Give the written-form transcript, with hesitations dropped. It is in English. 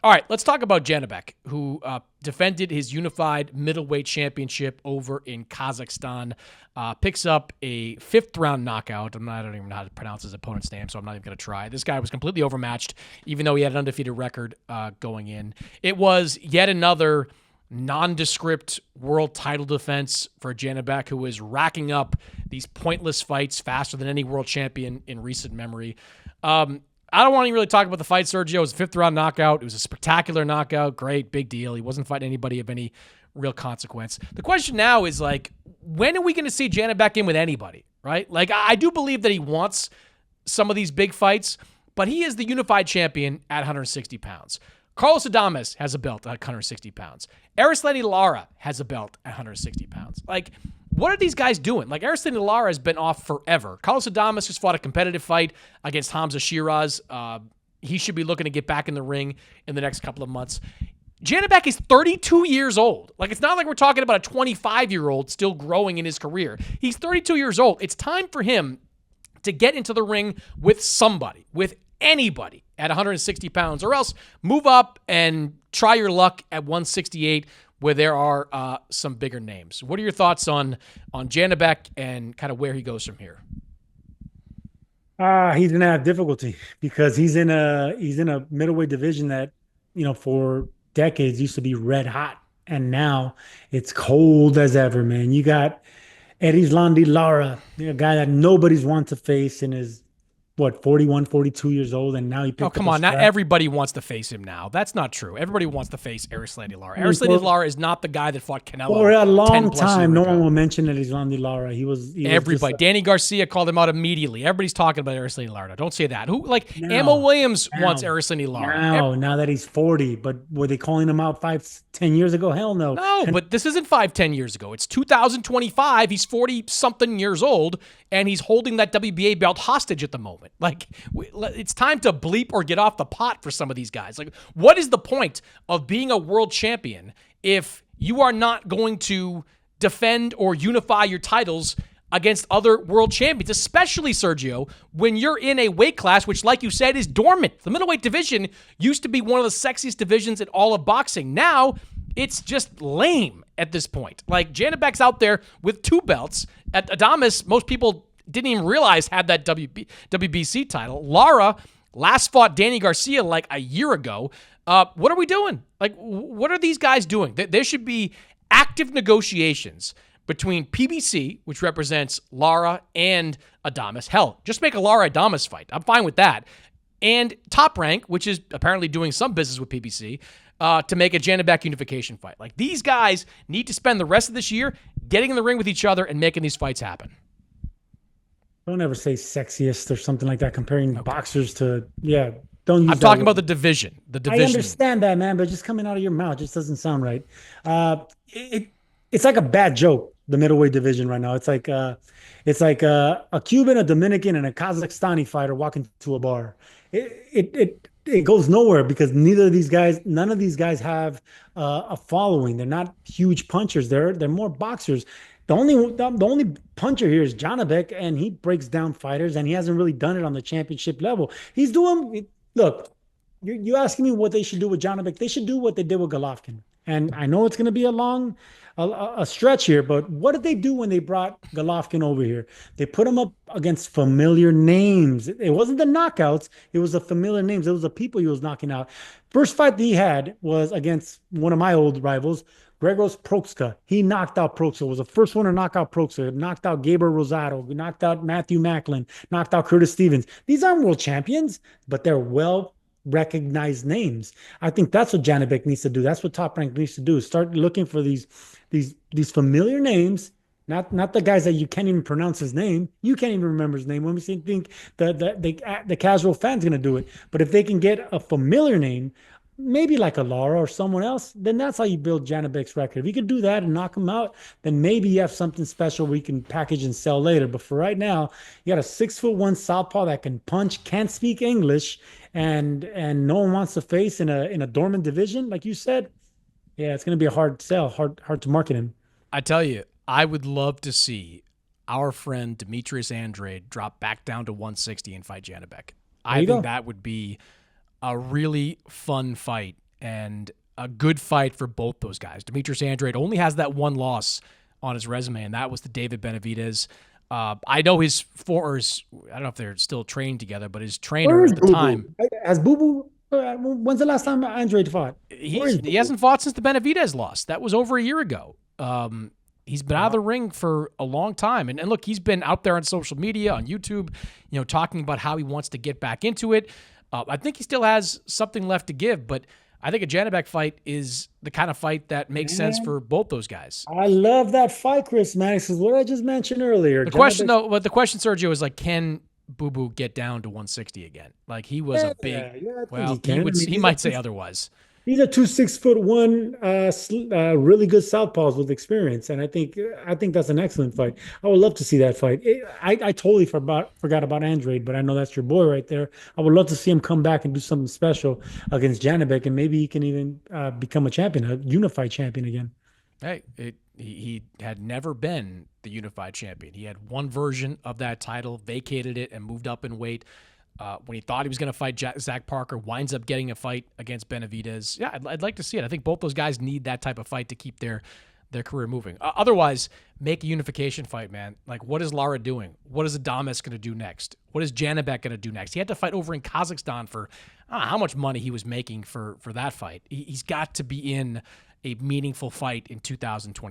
All right, let's talk about Janibek, who defended his unified middleweight championship over in Kazakhstan. Picks up a 5th-round knockout. I don't even know how to pronounce his opponent's name, so I'm not even going to try. This guy was completely overmatched, even though he had an undefeated record going in. It was yet another nondescript world title defense for Janibek, who is racking up these pointless fights faster than any world champion in recent memory. I don't want to really talk about the fight, Sergio. It was a 5th-round knockout. It was a spectacular knockout. Great, big deal. He wasn't fighting anybody of any real consequence. The question now is, like, when are we going to see Janibek in with anybody, right? Like, I do believe that he wants some of these big fights, but he is the unified champion at 160 pounds. Carlos Adames has a belt at 160 pounds. Arislani Lara has a belt at 160 pounds. Like, what are these guys doing? Like, Arislani Lara has been off forever. Carlos Adames just fought a competitive fight against Hamza Shiraz. He should be looking to get back in the ring in the next couple of months. Janibek is 32 years old. Like, it's not like we're talking about a 25-year-old still growing in his career. He's 32 years old. It's time for him to get into the ring with somebody, with anybody at 160 pounds, or else move up and try your luck at 168, where there are some bigger names. What are your thoughts on Janibek and kind of where he goes from here? He's gonna have difficulty because he's in a middleweight division that, for decades used to be red hot, and now it's cold as ever, man. You got Arislani Lara, a guy that nobody's want to face and is 41, 42 years old, and now he picked Oh, up come a on. Not strap. everybody wants to face him now. That's not true. Everybody wants to face Arislani Lara. Arislani Lara is not the guy that fought Canelo For a 10 long plus time, years no ago. one will mention Arislani Lara. He was Everybody. just Danny Garcia called him out immediately. Everybody's talking about Arislani Lara. Don't say that. Who, like, Ammo now, Williams wants now, Arislani Lara. now that he's 40. But were they calling him out 5, 10 years ago? Hell no. No, but this isn't 5-10 years ago. It's 2025. He's 40-something years old, and he's holding that WBA belt hostage at the moment. Like, it's time to bleep or get off the pot for some of these guys. Like, what is the point of being a world champion if you are not going to defend or unify your titles against other world champions, especially, Sergio, when you're in a weight class which, like you said, is dormant? The middleweight division used to be one of the sexiest divisions in all of boxing. Now, it's just lame at this point. Like, Janibek's out there with 2 belts. At Adames, most people didn't even realize had that WBC title. Lara last fought Danny Garcia like a year ago. What are we doing? Like, what are these guys doing? There should be active negotiations between PBC, which represents Lara and Adames. Hell, just make a Lara Adames fight. I'm fine with that. And Top Rank, which is apparently doing some business with PBC, to make a Janibek unification fight. Like, these guys need to spend the rest of this year getting in the ring with each other and making these fights happen. Don't ever say sexiest or something like that, comparing boxers to, don't use I'm that talking word. about the division. The I division. understand that, man, but just coming out of your mouth just doesn't sound right. It's like a bad joke, the middleweight division right now. It's like a Cuban, a Dominican, and a Kazakhstani fighter walking to a bar. It goes nowhere because none of these guys have a following. They're not huge punchers. They're more boxers. The only puncher here is Janibek, and he breaks down fighters, and he hasn't really done it on the championship level. Look, you asking me what they should do with Janibek? They should do what they did with Golovkin. And I know it's going to be a stretch here, but what did they do when they brought Golovkin over here? They put him up against familiar names. It wasn't the knockouts. It was the familiar names. It was the people he was knocking out. First fight that he had was against one of my old rivals, Gregos Prokska. He knocked out Prokska. Was the first one to knock out Prokska. Knocked out Gabriel Rosado. Knocked out Matthew Macklin. Knocked out Curtis Stevens. These aren't world champions, but they're well recognized names. I think that's what Janibek needs to do. That's what Top Rank needs to do. Start looking for these familiar names, not the guys that you can't even pronounce his name. You can't even remember his name. When we think the casual fan's gonna do it, but if they can get a familiar name, maybe like a Lara or someone else, then that's how you build Janibek's record. If you can do that and knock him out, then maybe you have something special we can package and sell later. But for right now, you got a 6'1" southpaw that can punch, can't speak English, and no one wants to face in a dormant division, like you said. Yeah, it's gonna be a hard sell, hard to market him. I tell you, I would love to see our friend Demetrius Andrade drop back down to 160 and fight Janibek. I think that would be a really fun fight. and a good fight for both those guys. Demetrius Andrade only has that one loss on his resume, and that was to David Benavidez. I know his I don't know if they're still trained together, but his trainer at the time. Has Boo Boo? When's the last time Andrade fought? He hasn't fought since the Benavidez loss. That was over a year ago. He's been out of the ring for a long time. And look, he's been out there on social media, on YouTube, talking about how he wants to get back into it. I think he still has something left to give, but I think a Janibek fight is the kind of fight that makes sense for both those guys. I love that fight, Chris Mannix, is what I just mentioned earlier. The question, Sergio, is like, can Boo Boo get down to 160 again? Like, he was a big. He might say otherwise. These are 2 6'1", really good southpaws with experience, and I think that's an excellent fight. I would love to see that fight. I totally forgot about Andrade, but I know that's your boy right there. I would love to see him come back and do something special against Janibek, and maybe he can even become a champion, a unified champion again. Hey, he had never been the unified champion. He had one version of that title, vacated it, and moved up in weight. When he thought he was going to fight Zach Parker, winds up getting a fight against Benavidez. Yeah, I'd like to see it. I think both those guys need that type of fight to keep their career moving. Otherwise, make a unification fight, man. Like, what is Lara doing? What is Adames going to do next? What is Janibek going to do next? He had to fight over in Kazakhstan for I don't know how much money he was making for that fight. He's got to be in a meaningful fight in 2020.